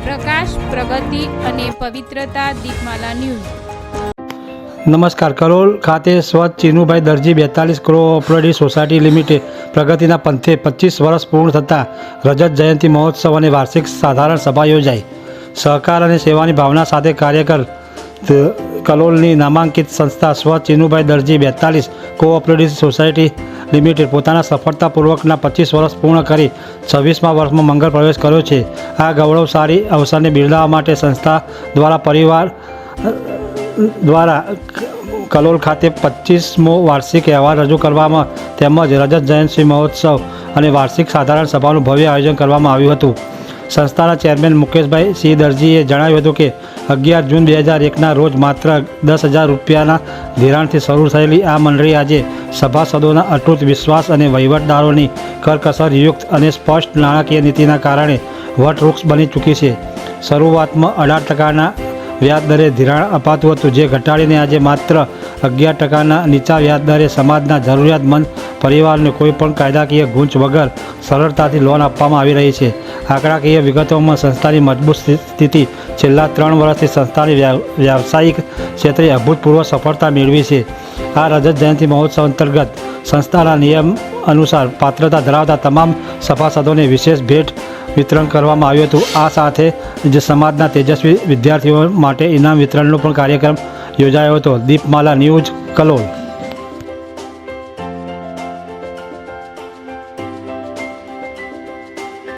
પ્રકાશ, પ્રગતિ અને પવિત્રતા. દીપમાલા ન્યૂઝ. નમસ્કાર. કલોલ ખાતે સ્વચ્છ ચીનુભાઈ દરજી 42 કોઓપરેટિવ સોસાયટી લિમિટેડ પ્રગતિના પંથે 25 વર્ષ પૂર્ણ થતાં રજત જયંતિ મહોત્સવ અને વાર્ષિક સાધારણ સભા યોજાઈ. સહકાર અને સેવાની ભાવના સાથે કાર્યકર કલોલની નામાંકિત સંસ્થા સ્વચ્છ ચીનુભાઈ દરજી 42 કોઓપરેટિવ સોસાયટી લિમિટેડ પોતાના સફળતાપૂર્વકના 25 વર્ષ પૂર્ણ કરી 26મા વર્ષમાં મંગળ પ્રવેશ કર્યો છે. આ ગૌરવશાળી અવસરને બિરદાવવા માટે સંસ્થા દ્વારા પરિવાર દ્વારા કલોલ ખાતે 25મો વાર્ષિક અહેવાલ રજૂ કરવામાં તેમજ રજત જયંતિ મહોત્સવ અને વાર્ષિક સાધારણ સભાનું ભવ્ય આયોજન કરવામાં આવ્યું હતું. સંસ્થાના ચેરમેન મુકેશભાઈ સિંહ દરજીએ જણાવ્યું હતું કે 11 જૂન 2001ના રોજ માત્ર 10,000 રૂપિયાના ધિરાણથી શરૂ થયેલી આ મંડળી આજે સભાસદોના અતૂટ વિશ્વાસ અને વહીવટદારોની કરકસરયુક્ત અને સ્પષ્ટ નાણાકીય નીતિના કારણે વટવૃક્ષ બની ચૂકી છે. શરૂઆતમાં 18%ના વ્યાજ દરે ધિરાણ અપાતું હતું, જે ઘટાડીને આજે માત્ર 11%ના નીચા વ્યાજ દરે સમાજના જરૂરિયાતમંદ પરિવારને કોઈપણ કાયદાકીય ગૂંચ વગર સરળતાથી લોન આપવામાં આવી રહી છે. આંકડાકીય વિગતોમાં સંસ્થાની મજબૂત સ્થિતિ છેલ્લા 3 વર્ષથી સંસ્થાની વ્યાવસાયિક ક્ષેત્રે અભૂતપૂર્વ સફળતા મેળવી છે. આ રજત જયંતિ મહોત્સવ અંતર્ગત સંસ્થાના નિયમ અનુસાર પાત્રતા ધરાવતા તમામ સભાસદોને વિશેષ ભેટ વિતરણ કરવામાં આવ્યું હતું. આ સાથે જ સમાજના તેજસ્વી વિદ્યાર્થીઓ માટે ઇનામ વિતરણનો પણ કાર્યક્રમ યોજાયો હતો. દીપમાલા ન્યૂઝ, કલોલ.